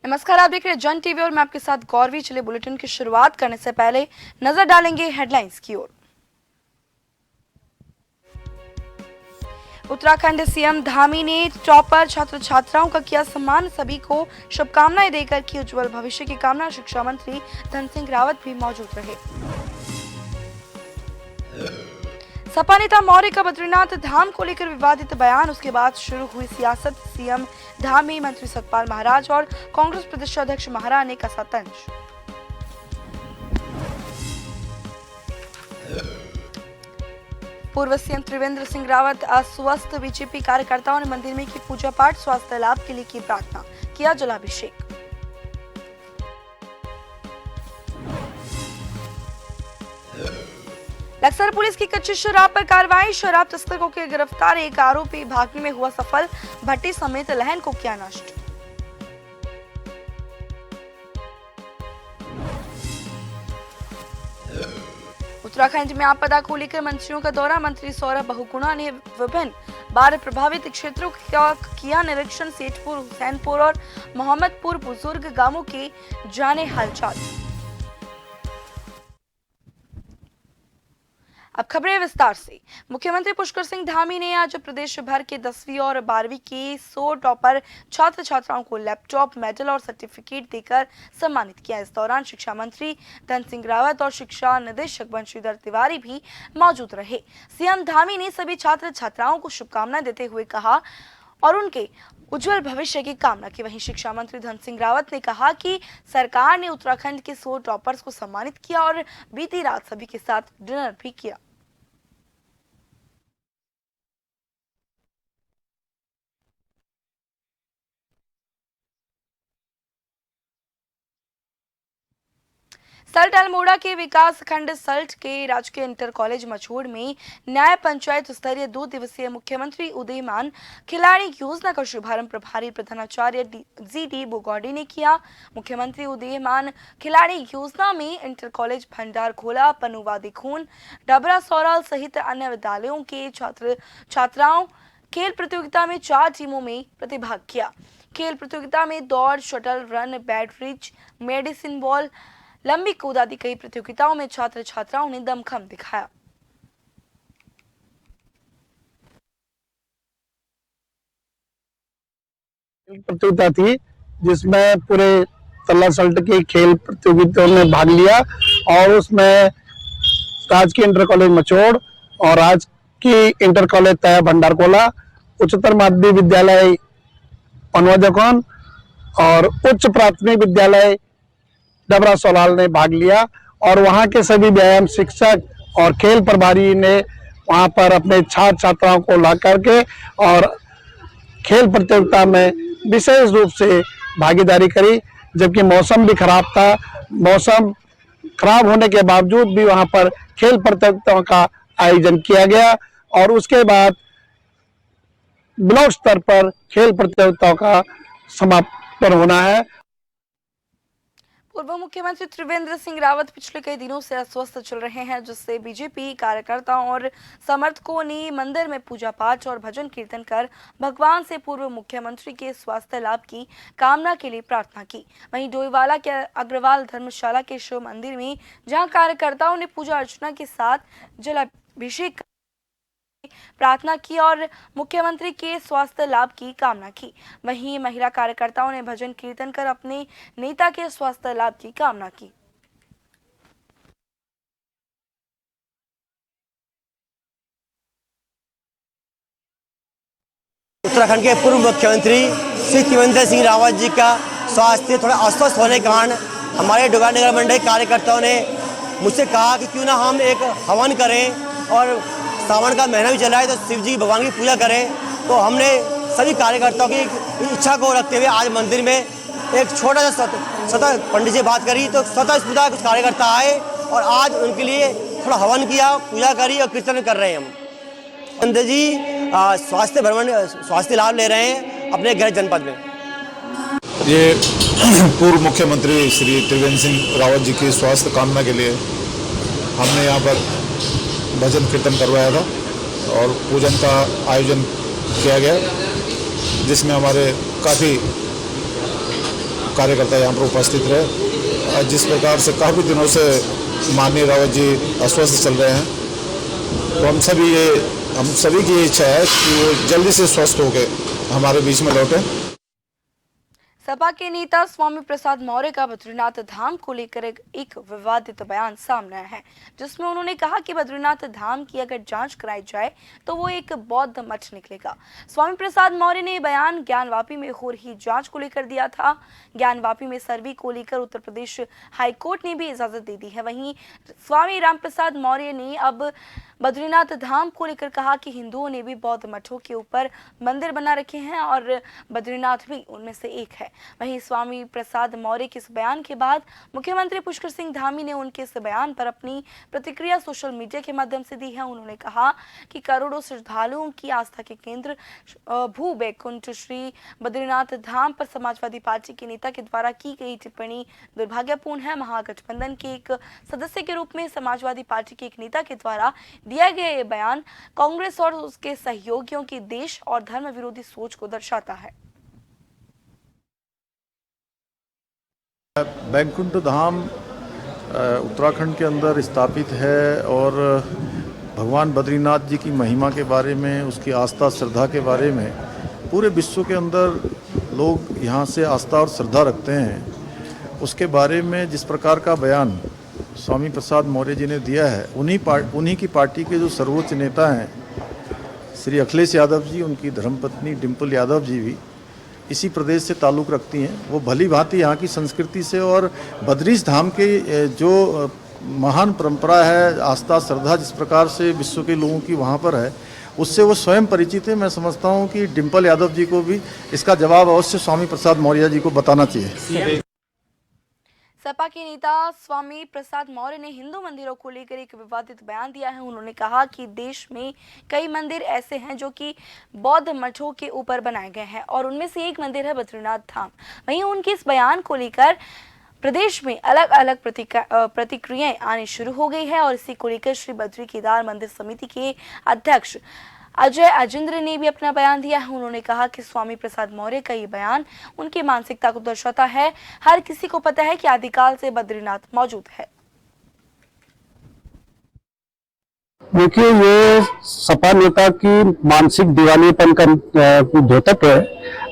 नमस्कार, आप देख रहे हैं जन टीवी और मैं आपके साथ गौरवी। चले बुलेटिन की शुरुआत करने से पहले नजर डालेंगे हेडलाइंस की ओर। उत्तराखंड सीएम धामी ने टॉपर छात्र छात्राओं का किया सम्मान, सभी को शुभकामनाएं देकर की उज्जवल भविष्य की कामना। शिक्षा मंत्री धन सिंह रावत भी मौजूद रहे। सपा नेता मौर्य का बद्रीनाथ धाम को लेकर विवादित बयान, उसके बाद शुरू हुई सियासत। सीएम धामी, मंत्री सतपाल महाराज और कांग्रेस प्रदेश अध्यक्ष महारा ने कसा तंज। पूर्व सीएम त्रिवेंद्र सिंह रावत अस्वस्थ, बीजेपी कार्यकर्ताओं ने मंदिर में की पूजा पाठ, स्वास्थ्य लाभ के लिए की प्रार्थना, किया जलाभिषेक। लक्सर पुलिस की कच्ची शराब पर कार्रवाई, शराब तस्करों के गिरफ्तार, एक आरोपी भागने में हुआ सफल, भट्टी समेत लहन को किया नष्ट। उत्तराखंड में आपदा को लेकर मंत्रियों का दौरा, मंत्री सौरभ बहुगुणा ने विभिन्न बाढ़ प्रभावित क्षेत्रों का किया निरीक्षण। सेठपुर, हुसैनपुर और मोहम्मदपुर बुजुर्ग गांवों के जाने हालचाल। अब खबरें विस्तार से। मुख्यमंत्री पुष्कर सिंह धामी ने आज प्रदेश भर के 10वीं और 12वीं के 100 टॉपर छात्र छात्राओं को लैपटॉप, मेडल और सर्टिफिकेट देकर सम्मानित किया। इस दौरान शिक्षा मंत्री धन सिंह रावत और शिक्षा निदेशक बंशीधर तिवारी भी मौजूद रहे। सीएम धामी ने सभी छात्र छात्राओं को शुभकामनाएं देते हुए कहा और उनके उज्जवल भविष्य की कामना की। वहीं शिक्षा मंत्री धन सिंह रावत ने कहा कि सरकार ने उत्तराखंड के 100 टॉपर्स को सम्मानित किया और बीती रात सभी के साथ डिनर भी किया। सल्ट अल्मोड़ा के विकास खंड सल्ट के राजकीय इंटर कॉलेज मछोड़ में न्याय पंचायत स्तरीय 2 दिवसीय मुख्यमंत्री उदीयमान खिलाड़ी योजना का शुभारंभ प्रभारी प्रधानाचार्य जी.डी. बुगौडी ने किया। मुख्यमंत्री उदीयमान खिलाड़ी योजना में इंटर कॉलेज भंडार खोला, पनुवा दिखून, डबरा सौराल सहित अन्य विद्यालयों के छात्र छात्राओं खेल प्रतियोगिता में 4 टीमों में प्रतिभाग किया। खेल प्रतियोगिता में दौड़, shuttle run, bat rich, medicine ball, लंबी कूद आदि कई प्रतियोगिताओं में छात्र छात्राओं ने दमखम दिखाया। प्रतियोगिता थी जिसमें पूरे तल्ला सल्ट के खेल प्रतियोगिताओं में भाग लिया और उसमें राजकीय इंटर कॉलेज मचोड़ और राजकीय इंटर कॉलेज तया भंडारकोला, उच्चतर माध्यमिक विद्यालय पनवाजकौन और उच्च प्राथमिक विद्यालय डबरा सोलाल ने भाग लिया और वहां के सभी व्यायाम शिक्षक और खेल प्रभारी ने वहां पर अपने छात्र छात्राओं को ला करके और खेल प्रतियोगिता में विशेष रूप से भागीदारी करी। जबकि मौसम भी खराब था, मौसम खराब होने के बावजूद भी वहां पर खेल प्रतियोगिताओं का आयोजन किया गया और उसके बाद ब्लॉक स्तर पर खेल प्रतियोगिताओं का समापन होना है। पूर्व मुख्यमंत्री त्रिवेंद्र सिंह रावत पिछले कई दिनों से अस्वस्थ चल रहे हैं, जिससे बीजेपी कार्यकर्ताओं और समर्थकों ने मंदिर में पूजा पाठ और भजन कीर्तन कर भगवान से पूर्व मुख्यमंत्री के स्वास्थ्य लाभ की कामना के लिए प्रार्थना की। वहीं डोईवाला के अग्रवाल धर्मशाला के शिव मंदिर में जहां कार्यकर्ताओं ने पूजा अर्चना के साथ जलाभिषेक प्रार्थना की और मुख्यमंत्री के स्वास्थ्य लाभ की कामना की, वहीं महिला कार्यकर्ताओं ने भजन कीर्तन कर अपने नेता के स्वास्थ्य लाभ की कामना की। उत्तराखंड के पूर्व मुख्यमंत्री श्री त्रिवेंद्र सिंह रावत जी का स्वास्थ्य थोड़ा अस्वस्थ होने के कारण हमारे डोईवाला नगर मंडल कार्यकर्ताओं ने मुझसे कहा कि क्यों ना हम एक हवन करें और सावन का महीना भी चल रहा है तो शिव जी भगवान की पूजा करें। तो हमने सभी कार्यकर्ताओं की इच्छा को रखते हुए आज मंदिर में एक छोटा सा स्वतः पंडित जी बात करी तो स्वतः स्फूर्ता कुछ कार्यकर्ता आए और आज उनके लिए थोड़ा हवन किया, पूजा करी और कीर्तन कर रहे हैं। हम पंडित जी स्वास्थ्य लाभ ले रहे हैं अपने गृह जनपद में। ये पूर्व मुख्यमंत्री श्री त्रिवेंद्र सिंह रावत जी की स्वास्थ्य कामना के लिए हमने यहाँ पर भजन कीर्तन करवाया था और पूजन का आयोजन किया गया, जिसमें हमारे काफ़ी कार्यकर्ता यहाँ पर उपस्थित रहे। जिस प्रकार से काफ़ी दिनों से माननीय रावत जी अस्वस्थ चल रहे हैं, तो हम सभी की इच्छा है कि वो जल्दी से स्वस्थ होकर हमारे बीच में लौटें। सपा के नेता स्वामी प्रसाद मौर्य का बद्रीनाथ धाम को लेकर एक विवादित बयान सामने आया है, जिसमें उन्होंने कहा कि बद्रीनाथ धाम की अगर जांच कराई जाए तो वो एक बौद्ध मठ निकलेगा। स्वामी प्रसाद मौर्य ने बयान ज्ञानवापी में हो रही जांच को लेकर दिया था। ज्ञानवापी में सर्वे को लेकर उत्तर प्रदेश हाईकोर्ट ने भी इजाजत दे दी है। वहीं स्वामी रामप्रसाद मौर्य ने अब बद्रीनाथ धाम को लेकर कहा कि हिंदुओं ने भी बौद्ध मठों के ऊपर मंदिर बना रखे हैं और बद्रीनाथ भी उनमें से एक है। वहीं स्वामी प्रसाद मौर्य के इस बयान के बाद मुख्यमंत्री पुष्कर सिंह धामी ने उनके इस बयान पर अपनी प्रतिक्रिया सोशल मीडिया के माध्यम से दी है। उन्होंने कहा कि करोड़ों श्रद्धालुओं की आस्था के केंद्र भू बैकुंठ श्री बद्रीनाथ धाम पर समाजवादी पार्टी के नेता के द्वारा की गई टिप्पणी दुर्भाग्यपूर्ण है। महागठबंधन के एक सदस्य के रूप में समाजवादी पार्टी के एक नेता के द्वारा दिया गया ये बयान कांग्रेस और उसके सहयोगियों की देश और धर्म विरोधी सोच को दर्शाता है। बैकुंठ धाम उत्तराखंड के अंदर स्थापित है और भगवान बद्रीनाथ जी की महिमा के बारे में, उसकी आस्था श्रद्धा के बारे में पूरे विश्व के अंदर लोग यहाँ से आस्था और श्रद्धा रखते हैं। उसके बारे में जिस प्रकार का बयान स्वामी प्रसाद मौर्य जी ने दिया है, उन्हीं की पार्टी के जो सर्वोच्च नेता हैं श्री अखिलेश यादव जी, उनकी धर्मपत्नी डिम्पल यादव जी भी इसी प्रदेश से ताल्लुक़ रखती हैं। वो भली भांति यहाँ की संस्कृति से और बद्रीश धाम के जो महान परंपरा है, आस्था श्रद्धा जिस प्रकार से विश्व के लोगों की वहाँ पर है, उससे वो स्वयं परिचित है। मैं समझता हूँ कि डिम्पल यादव जी को भी इसका जवाब अवश्य स्वामी प्रसाद मौर्य जी को बताना चाहिए। सपा के नेता स्वामी प्रसाद मौर्य ने हिंदू मंदिरों को लेकर एक विवादित बयान दिया है। उन्होंने कहा कि देश में कई मंदिर ऐसे हैं जो कि बौद्ध मठों के ऊपर बनाए गए हैं और उनमें से एक मंदिर है बद्रीनाथ धाम। वहीं उनके इस बयान को लेकर प्रदेश में अलग अलग प्रतिक्रियाएं आनी शुरू हो गई है और इसी को लेकर श्री बद्री केदार मंदिर समिति के अध्यक्ष अजय अजिंद्र ने भी अपना बयान दिया है। उन्होंने कहा कि स्वामी प्रसाद मौर्य का ये बयान उनकी मानसिकता को दर्शाता है। हर किसी को पता है कि आदिकाल से बद्रीनाथ मौजूद है। देखिए, ये सपा नेता की मानसिक दीवानेपन का द्योतक है।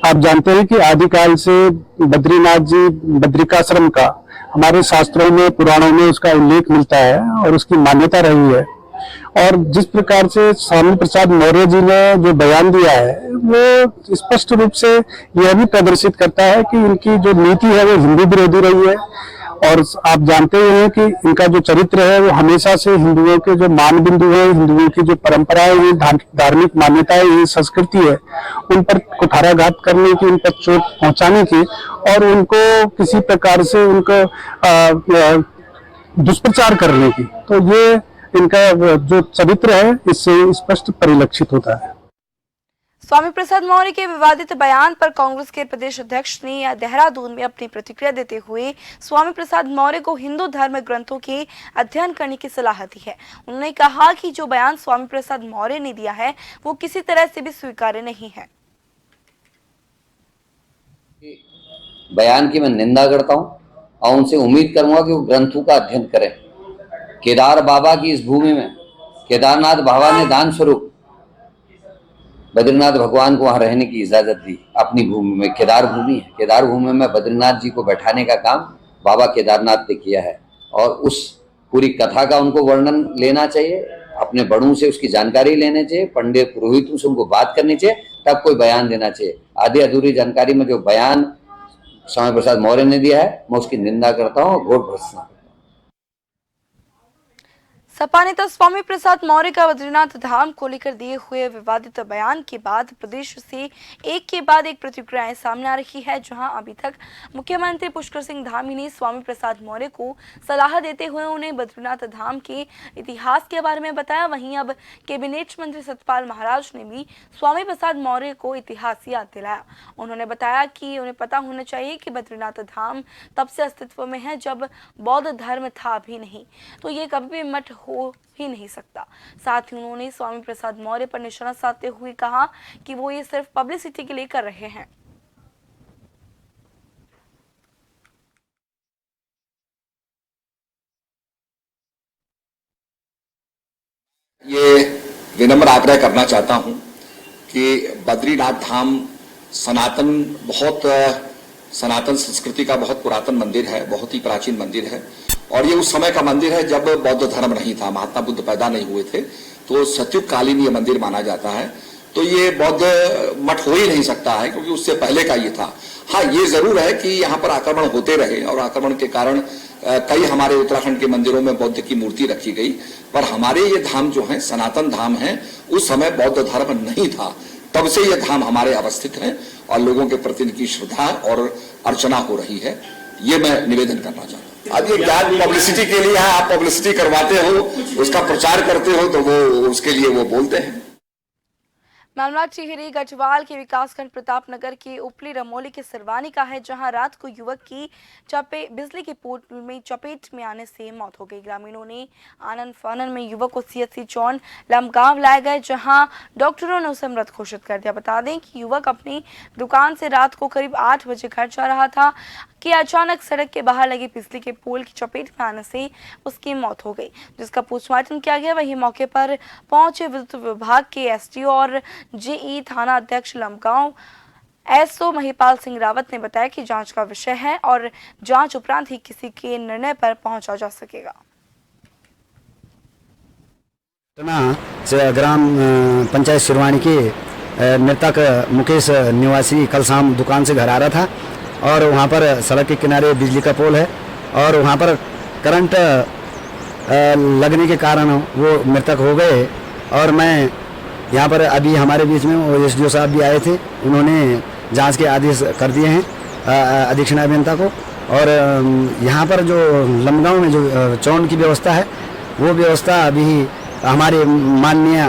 आप जानते हैं कि आदिकाल से बद्रीनाथ जी बद्रिकाश्रम का हमारे शास्त्रों में, पुराणों में उसका उल्लेख मिलता है और उसकी मान्यता रही है। और जिस प्रकार से स्वामी प्रसाद मौर्य जी ने जो बयान दिया है, वो स्पष्ट रूप से यह भी प्रदर्शित करता है कि इनकी जो नीति है वो हिंदू विरोधी रही है। और आप जानते हैं कि इनका जो चरित्र है वो हमेशा से हिंदुओं के जो मान बिंदु है, हिंदुओं की जो परंपराएं हैं, धार्मिक मान्यताएं, ये संस्कृति है, उन पर कुठाराघात करने की, उन पर चोट पहुंचाने की और उनको किसी प्रकार से उनको दुष्प्रचार करने की, तो ये इनका जो चरित्र है इससे स्पष्ट परिलक्षित होता है। स्वामी प्रसाद मौर्य के विवादित बयान पर कांग्रेस के प्रदेश अध्यक्ष ने देहरादून में अपनी प्रतिक्रिया देते हुए स्वामी प्रसाद मौर्य को हिंदू धर्म ग्रंथों के अध्ययन करने की सलाह दी है। उन्होंने कहा कि जो बयान स्वामी प्रसाद मौर्य ने दिया है वो किसी तरह से भी स्वीकार्य नहीं है। बयान की मैं निंदा करता हूं और उनसे उम्मीद करूंगा कि वो ग्रंथों का अध्ययन करें। केदार बाबा की इस भूमि में केदारनाथ बाबा ने दान स्वरूप बद्रीनाथ भगवान को वहां रहने की इजाजत दी। अपनी भूमि में केदार भूमि है, केदार भूमि में बद्रीनाथ जी को बैठाने का काम बाबा केदारनाथ ने किया है और उस पूरी कथा का उनको वर्णन लेना चाहिए, अपने बड़ों से उसकी जानकारी लेनी चाहिए, पंडित पुरोहितों से उनको बात करनी चाहिए, तब कोई बयान देना चाहिए। आधी अधूरी जानकारी में जो बयान स्वामी प्रसाद मौर्य ने दिया है, मैं उसकी निंदा करता हूँ, घोर भर्त्सना। सपा नेता स्वामी प्रसाद मौर्य का बद्रीनाथ धाम को लेकर दिए हुए विवादित बयान के बाद प्रदेश से एक के बाद एक प्रतिक्रियाएं सामने आ रही है। जहां अभी तक मुख्यमंत्री पुष्कर सिंह धामी ने स्वामी प्रसाद मौर्य को सलाह देते हुए उन्हें बद्रीनाथ धाम के इतिहास के बारे में बताया, वहीं अब कैबिनेट मंत्री सतपाल महाराज ने भी स्वामी प्रसाद मौर्य को इतिहास याद दिलाया। उन्होंने बताया कि उन्हें पता होना चाहिए कि बद्रीनाथ धाम तब से अस्तित्व में है जब बौद्ध धर्म था भी नहीं, तो ये कभी भी मठ हो ही नहीं सकता। साथ ही उन्होंने स्वामी प्रसाद मौर्य पर निशाना साधते हुए कहा कि वो ये सिर्फ पब्लिसिटी के लिए कर रहे हैं। विनम्र आग्रह करना चाहता हूं कि बद्रीनाथ धाम सनातन संस्कृति का बहुत पुरातन मंदिर है, बहुत ही प्राचीन मंदिर है। और ये उस समय का मंदिर है जब बौद्ध धर्म नहीं था, महात्मा बुद्ध पैदा नहीं हुए थे, तो सतयुग कालीन ये मंदिर माना जाता है। तो ये बौद्ध मठ हो ही नहीं सकता है, क्योंकि उससे पहले का ये था। हाँ, ये जरूर है कि यहाँ पर आक्रमण होते रहे और आक्रमण के कारण कई हमारे उत्तराखंड के मंदिरों में बौद्ध की मूर्ति रखी गई, पर हमारे ये धाम जो है सनातन धाम है, उस समय बौद्ध धर्म नहीं था, तब से ये धाम हमारे अवस्थित हैं और लोगों के प्रति इनकी श्रद्धा और अर्चना हो रही है। ये मैं निवेदन करना चाहता हूँ। अब ये ज्ञान पब्लिसिटी के लिए है, आप पब्लिसिटी करवाते हो, उसका प्रचार करते हो, तो वो उसके लिए वो बोलते हैं। मामला टिहरी गढ़वाल के विकासखंड प्रतापनगर के उपली रमोली के सिरवानी का है, जहां रात को युवक की बिजली के पोल में चपेट में आने से मौत हो गई। ग्रामीणों ने आनंद फानन में युवक को CHC चौन लमगांव लाए गए, जहां डॉक्टरों ने उसे मृत घोषित कर दिया। बता दें कि युवक अपनी दुकान से रात को करीब 8 बजे घर जा रहा था कि अचानक सड़क के बाहर लगे बिजली के पोल की चपेट में आने से उसकी मौत हो गई, जिसका पोस्टमार्टम किया गया। वहीं मौके पर पहुंचे विद्युत विभाग के SDO और JE थाना अध्यक्ष लमगांव SO महिपाल सिंह रावत ने बताया कि जांच का विषय है और जांच उपरांत ही किसी के निर्णय पर पहुंचा जा सकेगा। ग्राम पंचायत सिरवानी के मृतक मुकेश निवासी कल शाम दुकान से घर आ रहा था और वहाँ पर सड़क के किनारे बिजली का पोल है और वहाँ पर करंट लगने के कारण वो मृतक हो गए। और मैं यहाँ पर अभी हमारे बीच में वो SDO साहब भी आए थे, उन्होंने जांच के आदेश कर दिए हैं अधीक्षण अभियंता को। और यहाँ पर जो लमगांव में जो चौन की व्यवस्था है, वो व्यवस्था अभी हमारे माननीय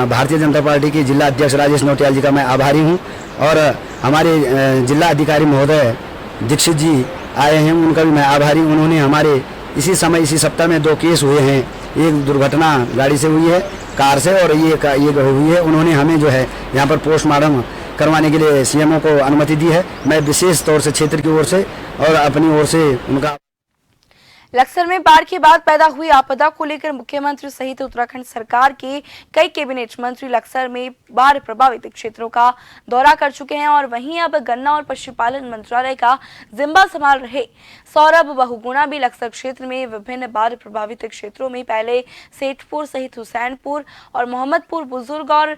भारतीय जनता पार्टी के जिला अध्यक्ष राजेश नोटियाल जी का मैं आभारी हूँ। और हमारे जिला अधिकारी महोदय दीक्षित जी आए हैं, उनका भी मैं आभारी। उन्होंने हमारे इसी सप्ताह में 2 केस हुए हैं, एक दुर्घटना गाड़ी से हुई है, कार से, और ये हुई है। उन्होंने हमें जो है यहाँ पर पोस्टमार्टम करवाने के लिए CMO को अनुमति दी है। मैं विशेष तौर से क्षेत्र की ओर से और अपनी ओर से उनका। लक्सर में बाढ़ के बाद पैदा हुई आपदा को लेकर मुख्यमंत्री सहित उत्तराखंड सरकार के कई कैबिनेट मंत्री लक्सर में बाढ़ प्रभावित क्षेत्रों का दौरा कर चुके हैं और वहीं अब गन्ना और पशुपालन मंत्रालय का जिम्मा संभाल रहे सौरभ बहुगुणा भी लक्सर क्षेत्र में विभिन्न बाढ़ प्रभावित क्षेत्रों में पहले सेठपुर सहित हुसैनपुर और मोहम्मदपुर बुजुर्ग और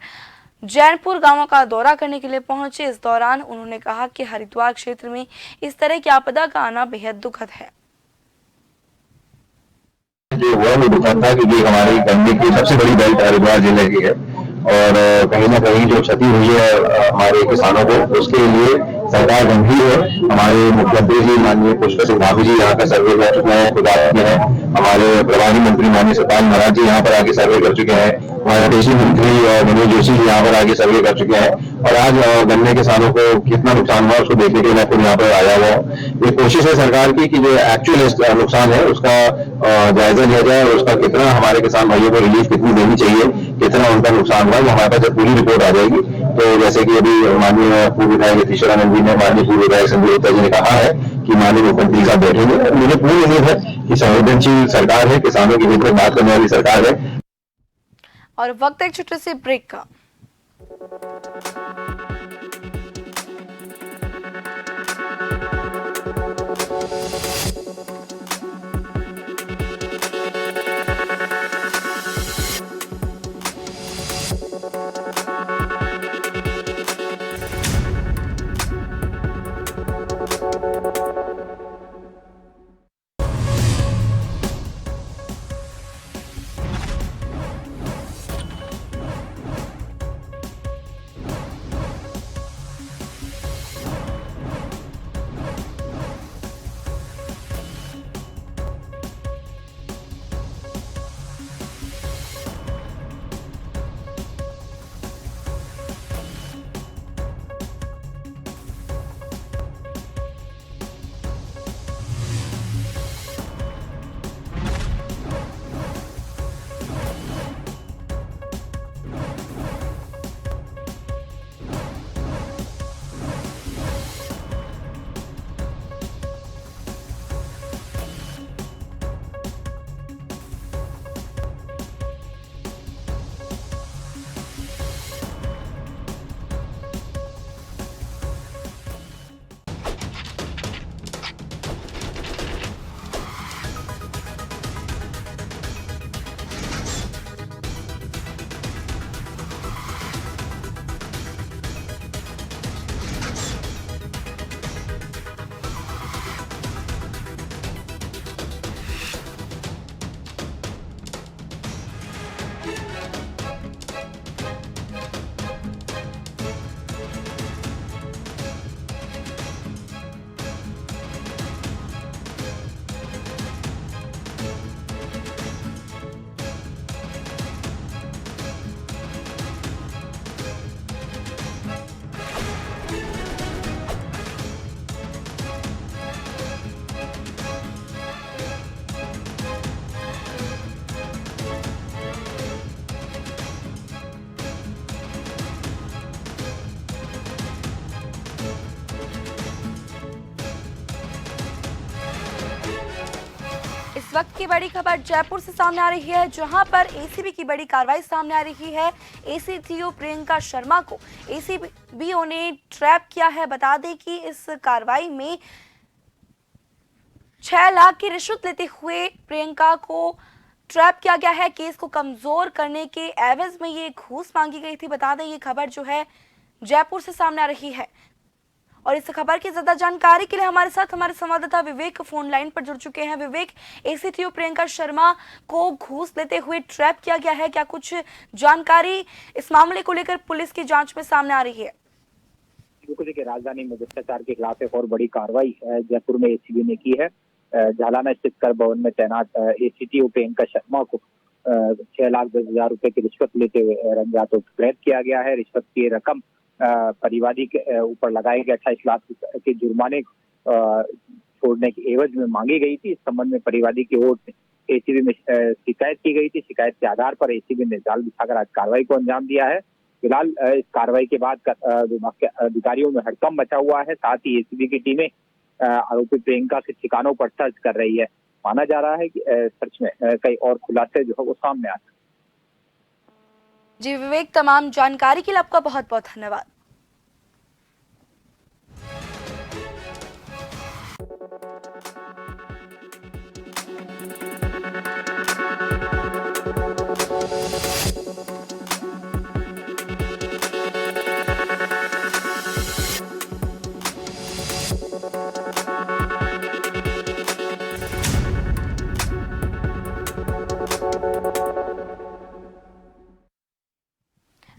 जैनपुर गांवों का दौरा करने के लिए पहुंचे। इस दौरान उन्होंने कहा कि हरिद्वार क्षेत्र में इस तरह की आपदा का आना बेहद दुखद है। जो हुआ वो दुखद था, क्योंकि हमारी गन्ने की सबसे बड़ी बेल्ट हरिद्वार जिले की है और कहीं ना कहीं जो क्षति हुई है हमारे किसानों को, उसके लिए सरकार गंभीर है। हमारे मुख्यमंत्री जी माननीय पुष्कर सिंह धामी जी यहाँ का सर्वे कर चुके हैं, खुद आए हैं। हमारे प्रभारी मंत्री माननीय सतपाल महाराज जी यहाँ पर आके सर्वे कर चुके हैं। हमारे कृषि मंत्री मनोज जोशी जी यहाँ पर आके सर्वे कर चुके हैं और आज गन्ने किसानों को कितना नुकसान हुआ उसको देखने के लिए मैं खुद यहाँ पर आया हुआ हूँ। ये कोशिश है सरकार की कि जो एक्चुअल नुकसान है उसका जायजा लिया जाए और उसका कितना हमारे किसान भाइयों को रिलीफ कितनी देनी चाहिए, कितना उनका नुकसान हुआ, हमारे पास जब पूरी रिपोर्ट आ जाएगी तो जैसे कि अभी माननीय पूर्व विधायक यतीश्वरानंद जी ने, माननीय पूर्व विधायक संजय गुप्ता जी ने कहा है कि माननीय मुख्यमंत्री साहब बैठेंगे। मुझे पूरी उम्मीद है कि संवेदनशील सरकार है, किसानों के हित में बात करने वाली सरकार है। और वक्त एक छोटे से ब्रेक का। इस वक्त की बड़ी खबर जयपुर से सामने आ रही है, जहां पर एसीबी की बड़ी कार्रवाई सामने आ रही है। एसीटीओ प्रियंका शर्मा को एसीबीओ ने ट्रैप किया है। बता दें कि इस कार्रवाई में 6 लाख की रिश्वत लेते हुए प्रियंका को ट्रैप किया गया है। केस को कमजोर करने के एवज में ये घूस मांगी गई थी। बता दें ये खबर जो है जयपुर से सामने आ रही है। और इस खबर की ज्यादा जानकारी के लिए हमारे साथ हमारे संवाददाता विवेक फोन लाइन पर जुड़ चुके हैं। विवेक, एसीटीओ प्रियंका शर्मा को घूस लेते हुए ट्रैप किया गया है, क्या कुछ जानकारी इस मामले को लेकर पुलिस की जांच में सामने आ रही है? देखिए, राजधानी में भ्रष्टाचार के खिलाफ एक और बड़ी कार्रवाई जयपुर में एसीबी ने की है। झालाना स्थित कर भवन में तैनात एसीटीओ प्रियंका शर्मा को 6,10,000 रुपए की रिश्वत लेते हुए रंगे हाथों गिरफ्तार किया गया है। रिश्वत की रकम परिवादी के ऊपर लगाए गए 28 लाख के जुर्माने छोड़ने की एवज में मांगी गई थी। इस संबंध में परिवादी की ओर से एसीबी में शिकायत की गई थी। शिकायत के आधार पर एसीबी ने जाल बिछाकर आज कार्रवाई को अंजाम दिया है। फिलहाल इस कार्रवाई के बाद विभाग के अधिकारियों में हड़कंप मचा हुआ है। साथ ही एसीबी की टीमें आरोपी प्रियंका के ठिकानों पर सर्च कर रही है। माना जा रहा है कि सर्च में कई और खुलासे जो है वो सामने आ सकते हैं। जी विवेक, तमाम जानकारी के लिए आपका बहुत बहुत धन्यवाद।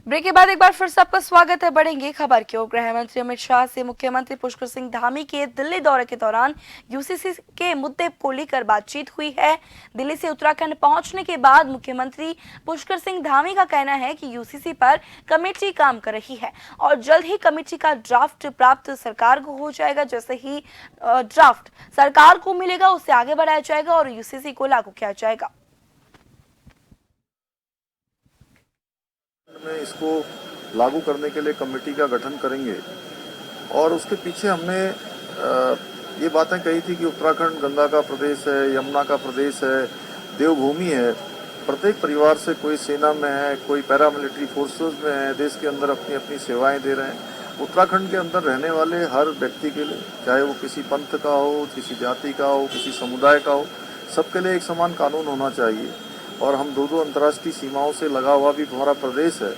ब्रेक के बाद एक बार फिर से आपका स्वागत है। बढ़ेंगे खबर की ओर। गृह मंत्री अमित शाह से मुख्यमंत्री पुष्कर सिंह धामी के दिल्ली दौरे के दौरान यूसीसी के मुद्दे को लेकर बातचीत हुई है। दिल्ली से उत्तराखंड पहुंचने के बाद मुख्यमंत्री पुष्कर सिंह धामी का कहना है कि यूसीसी पर कमेटी काम कर रही है और जल्द ही कमेटी का ड्राफ्ट प्राप्त सरकार को हो जाएगा। जैसे ही ड्राफ्ट सरकार को मिलेगा उससे आगे बढ़ाया जाएगा और यूसीसी को लागू किया जाएगा। में इसको लागू करने के लिए कमेटी का गठन करेंगे और उसके पीछे हमने ये बातें कही थी कि उत्तराखंड गंगा का प्रदेश है, यमुना का प्रदेश है, देवभूमि है। प्रत्येक परिवार से कोई सेना में है, कोई पैरामिलिट्री फोर्सेस में है, देश के अंदर अपनी अपनी सेवाएं दे रहे हैं। उत्तराखंड के अंदर रहने वाले हर व्यक्ति के लिए, चाहे वो किसी पंथ का हो, किसी जाति का हो, किसी समुदाय का हो, सबके लिए एक समान कानून होना चाहिए। और हम दो अंतर्राष्ट्रीय सीमाओं से लगा हुआ भी हमारा प्रदेश है।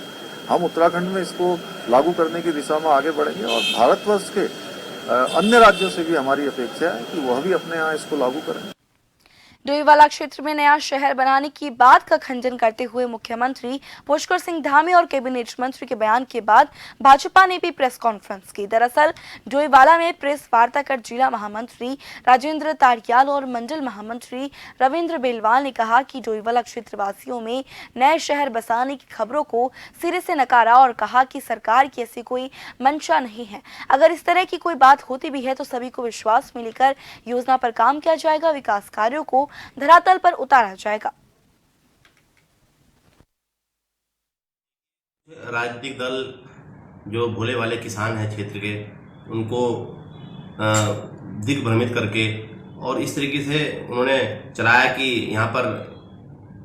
हम उत्तराखंड में इसको लागू करने की दिशा में आगे बढ़ेंगे और भारतवर्ष के अन्य राज्यों से भी हमारी अपेक्षा है कि वह भी अपने यहाँ इसको लागू करें। डोईवाला क्षेत्र में नया शहर बनाने की बात का खंडन करते हुए मुख्यमंत्री पुष्कर सिंह धामी और कैबिनेट मंत्री के बयान के बाद भाजपा ने भी प्रेस कॉन्फ्रेंस की। दरअसल डोईवाला में प्रेस वार्ता कर जिला महामंत्री राजेंद्र तारियाल और मंडल महामंत्री रविंद्र बेलवाल ने कहा कि डोईवाला क्षेत्रवासियों में नए शहर बसाने की खबरों को सिरे से नकारा और कहा कि सरकार की ऐसी कोई मंशा नहीं है। अगर इस तरह की कोई बात होती भी है तो सभी को विश्वास में लेकर योजना पर काम किया जाएगा, विकास कार्यों को धरातल पर उतारा जाएगा। राजनीतिक दल जो भोले वाले किसान हैं क्षेत्र के, उनको दिग्भ्रमित करके और इस तरीके से उन्होंने चलाया कि यहाँ पर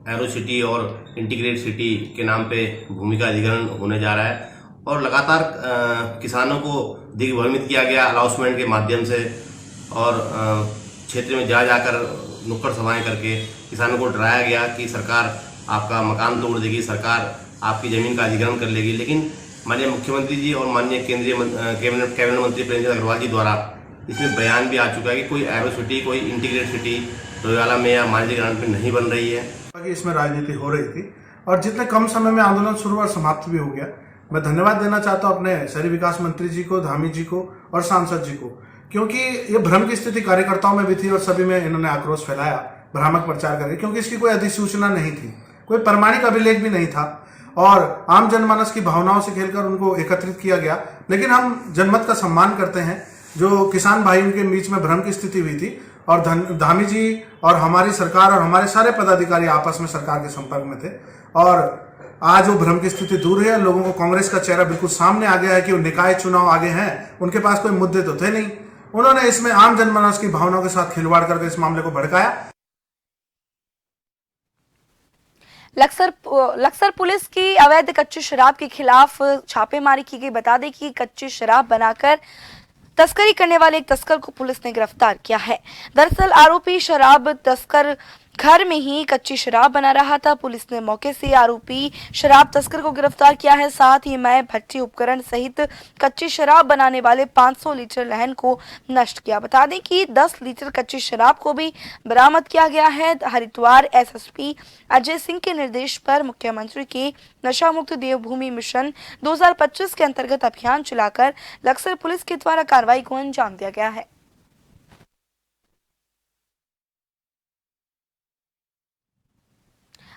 एरो सिटी और इंटीग्रेट सिटी के नाम पे भूमि का अधिग्रहण होने जा रहा है और लगातार किसानों को दिग्भ्रमित किया गया अनाउंसमेंट के माध्यम से और क्षेत्र में जाकर नुक्कड़ सभाएं करके किसानों को डराया गया कि सरकार आपका मकान तोड़ देगी, सरकार आपकी ज़मीन का अधिग्रहण कर लेगी। लेकिन माननीय मुख्यमंत्री जी और माननीय केंद्रीय कैबिनेट मंत्री प्रियंका अग्रवाल जी द्वारा इसमें बयान भी आ चुका है कि कोई एरो सिटी, कोई इंटीग्रेट सिटी डोईवाला में या मांझी ग्रांट में नहीं बन रही है। इसमें राजनीति हो रही थी और जितने कम समय में आंदोलन शुरू और समाप्त भी हो गया। मैं धन्यवाद देना चाहता हूँ अपने शहरी विकास मंत्री जी को, धामी जी को और सांसद जी को, क्योंकि ये भ्रम की स्थिति कार्यकर्ताओं में भी थी और सभी में इन्होंने आक्रोश फैलाया, भ्रामक प्रचार करके, क्योंकि इसकी कोई अधिसूचना नहीं थी, कोई प्रमाणिक अभिलेख भी नहीं था और आम जनमानस की भावनाओं से खेलकर उनको एकत्रित किया गया। लेकिन हम जनमत का सम्मान करते हैं। जो किसान भाइयों के बीच में भ्रम की स्थिति हुई थी और धामी जी और हमारी सरकार और हमारे सारे पदाधिकारी आपस में सरकार के संपर्क में थे और आज वो भ्रम की स्थिति दूर है। लोगों को कांग्रेस का चेहरा बिल्कुल सामने आ गया है कि वो निकाय चुनाव आगे हैं, उनके पास कोई मुद्दे तो थे नहीं। उन्होंने इसमें आम जनमानस की भावनाओं के साथ खिलवाड़ करके इस मामले को भड़काया। लक्सर पुलिस की अवैध कच्ची शराब के खिलाफ छापेमारी की गई। बता दें कि कच्ची शराब बनाकर तस्करी करने वाले एक तस्कर को पुलिस ने गिरफ्तार किया है। दरअसल आरोपी शराब तस्कर घर में ही कच्ची शराब बना रहा था। पुलिस ने मौके से आरोपी शराब तस्कर को गिरफ्तार किया है। साथ ही मैं भट्टी उपकरण सहित कच्ची शराब बनाने वाले 500 लीटर लहन को नष्ट किया। बता दें कि 10 लीटर कच्ची शराब को भी बरामद किया गया है। हरिद्वार एसएसपी अजय सिंह के निर्देश पर मुख्यमंत्री के नशा मुक्त देवभूमि मिशन 2025 के अंतर्गत अभियान चलाकर लक्सर पुलिस के द्वारा कार्रवाई को अंजाम दिया गया है।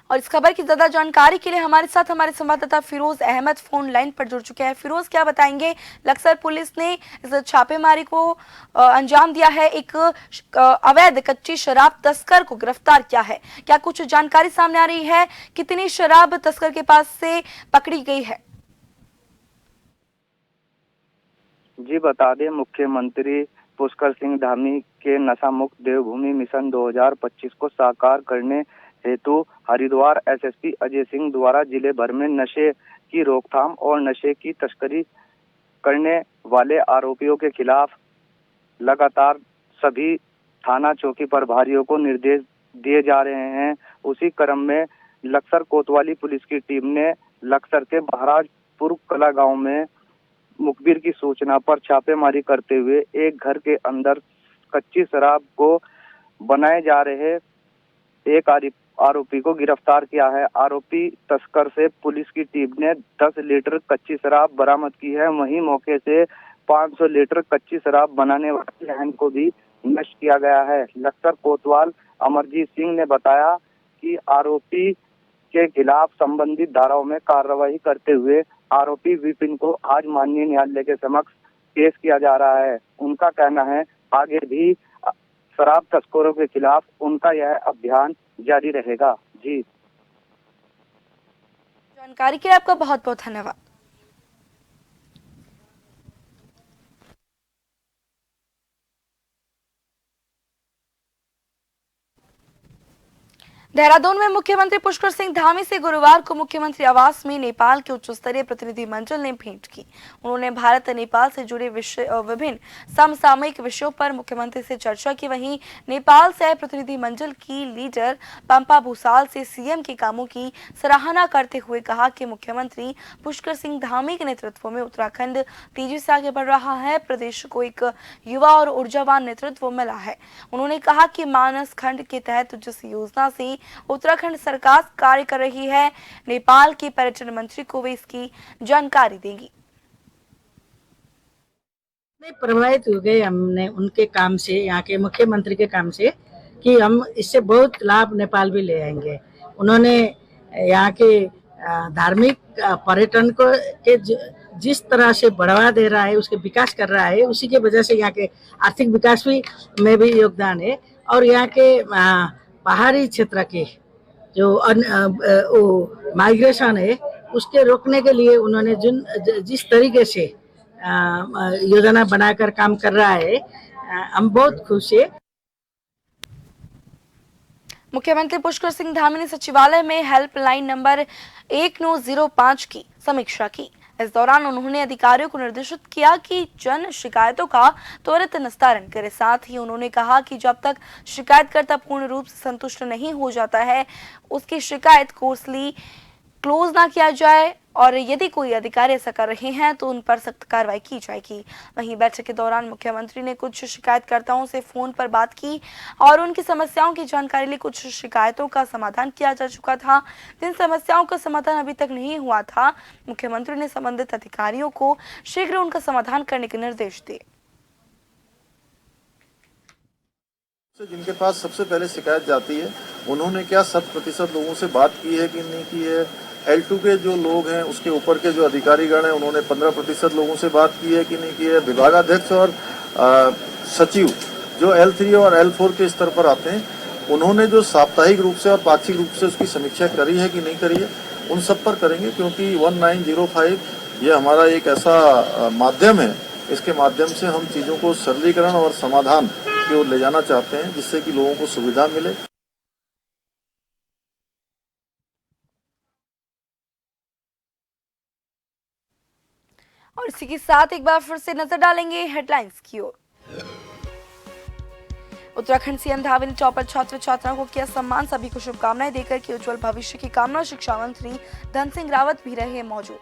और इस खबर की ज्यादा जानकारी के लिए हमारे साथ हमारे संवाददाता फिरोज अहमद फोन लाइन पर जुड़ चुके हैं। फिरोज, क्या बताएंगे? लक्सर पुलिस ने इस छापेमारी को अंजाम दिया है, एक अवैध कच्ची शराब तस्कर को गिरफ्तार किया है। क्या कुछ जानकारी सामने आ रही है? कितनी शराब तस्कर के पास से पकड़ी गई है? जी बता दें, मुख्यमंत्री पुष्कर सिंह धामी के नशा मुक्त देवभूमि मिशन 2025 को साकार करने हेतु हरिद्वार एसएसपी अजय सिंह द्वारा जिले भर में नशे की रोकथाम और नशे की तस्करी करने वाले आरोपियों के खिलाफ लगातार सभी थाना चौकी प्रभारियों को निर्देश दिए जा रहे हैं। उसी क्रम में लक्सर कोतवाली पुलिस की टीम ने लक्सर के महाराजपुर कला गांव में मुखबिर की सूचना पर छापेमारी करते हुए एक घर के अंदर कच्ची शराब को बनाए जा रहे एक आरोपी को गिरफ्तार किया है। आरोपी तस्कर से पुलिस की टीम ने 10 लीटर कच्ची शराब बरामद की है। वहीं मौके से 500 लीटर कच्ची शराब बनाने वाले लहन को भी नष्ट किया गया है। लक्सर कोतवाल अमरजीत सिंह ने बताया कि आरोपी के खिलाफ संबंधित धाराओं में कार्रवाई करते हुए आरोपी विपिन को आज माननीय न्यायालय के समक्ष पेश किया जा रहा है। उनका कहना है आगे भी शराब तस्करों के खिलाफ उनका यह अभियान जारी रहेगा। जी, जानकारी के लिए आपका बहुत बहुत धन्यवाद। देहरादून में मुख्यमंत्री पुष्कर सिंह धामी से गुरुवार को मुख्यमंत्री आवास में नेपाल के उच्च स्तरीय प्रतिनिधिमंडल ने भेंट की। उन्होंने भारत नेपाल से जुड़े विभिन्न समसामयिक विषयों पर मुख्यमंत्री से चर्चा की। वहीं नेपाल से आए प्रतिनिधिमंडल की लीडर पंपा भूसाल से सीएम के कामों की सराहना करते हुए कहा कि मुख्यमंत्री पुष्कर सिंह धामी के नेतृत्व में उत्तराखंड तेजी से आगे बढ़ रहा है। प्रदेश को एक युवा और ऊर्जावान नेतृत्व मिला है। उन्होंने कहा कि मानस खंड के तहत जिस योजना से उत्तराखंड सरकार कार्य कर रही है, नेपाल के पर्यटन मंत्री को वे इसकी जानकारी देंगी। प्रभावित हो गए हमने उनके काम से, यहाँ के मुख्यमंत्री के काम से, कि हम इससे बहुत लाभ नेपाल भी ले आएंगे। उन्होंने यहाँ के धार्मिक पर्यटन को के जिस तरह से बढ़ावा दे रहा है, उसके विकास कर रहा है, उसी के वजह से यहाँ के आर्थिक विकास में भी योगदान है। और यहाँ के पहाड़ी क्षेत्र के जो माइग्रेशन है उसके रोकने के लिए उन्होंने जिस तरीके से योजना बनाकर काम कर रहा है, हम बहुत खुश है। मुख्यमंत्री पुष्कर सिंह धामी ने सचिवालय में हेल्पलाइन नंबर 1905 की समीक्षा की। इस दौरान उन्होंने अधिकारियों को निर्देशित किया कि जन शिकायतों का त्वरित निस्तारण करें। साथ ही उन्होंने कहा कि जब तक शिकायतकर्ता पूर्ण रूप से संतुष्ट नहीं हो जाता है, उसकी शिकायत कोर्सली क्लोज ना किया जाए और यदि कोई अधिकारी ऐसा कर रहे हैं तो उन पर सख्त कार्रवाई की जाएगी। वहीं बैठक के दौरान मुख्यमंत्री ने कुछ शिकायतकर्ताओं से फोन पर बात की और उनकी समस्याओं की जानकारी ली। कुछ शिकायतों का समाधान किया जा चुका था, जिन समस्याओं का समाधान अभी तक नहीं हुआ था, मुख्यमंत्री ने संबंधित अधिकारियों को शीघ्र उनका समाधान करने के निर्देश दिए। जिनके पास सबसे पहले शिकायत जाती है, उन्होंने क्या 100% लोगों से बात की है कि नहीं की है। L2 के जो लोग हैं, उसके ऊपर के जो अधिकारीगण हैं, उन्होंने 15% लोगों से बात की है कि नहीं की है। विभागाध्यक्ष और सचिव जो L3 और L4 के स्तर पर आते हैं, उन्होंने जो साप्ताहिक रूप से और पाक्षिक रूप से उसकी समीक्षा करी है कि नहीं करी है, उन सब पर करेंगे। क्योंकि 1905 ये हमारा एक ऐसा माध्यम है, इसके माध्यम से हम चीज़ों को सरलीकरण और समाधान की ओर ले जाना चाहते हैं, जिससे कि लोगों को सुविधा मिले। और इसी के साथ एक बार फिर से नजर डालेंगे हेडलाइंस की ओर। उत्तराखंड सीएम धामी ने टॉपर छात्र छात्राओं को किया सम्मान, सभी को शुभकामनाएं देकर की उज्जवल भविष्य की कामना। शिक्षा मंत्री धन सिंह रावत भी रहे मौजूद।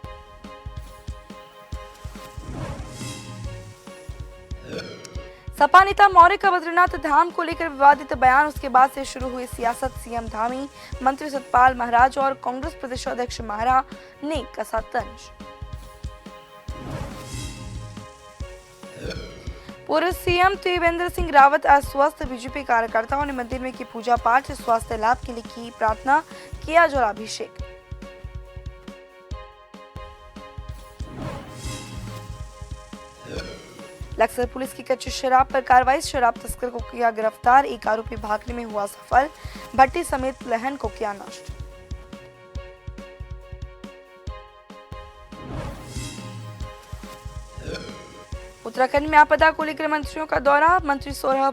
सपा नेता मौर्य का बद्रीनाथ धाम को लेकर विवादित बयान, उसके बाद से शुरू हुई सियासत। सीएम धामी, मंत्री सतपाल महाराज और कांग्रेस प्रदेश अध्यक्ष महारा ने कसा तंज। पूर्व सीएम त्रिवेंद्र सिंह रावत अस्वस्थ, बीजेपी कार्यकर्ताओं ने मंदिर में की पूजा पाठ, स्वास्थ्य लाभ के लिए की प्रार्थना, किया जलाभिषेक। लक्सर पुलिस की कच्ची शराब पर कार्रवाई, शराब तस्कर को किया गिरफ्तार, एक आरोपी भागने में हुआ सफल, भट्टी समेत लहन को किया नष्ट। उत्तराखंड में आपदा को लेकर मंत्रियों का दौरा, मंत्री सोलह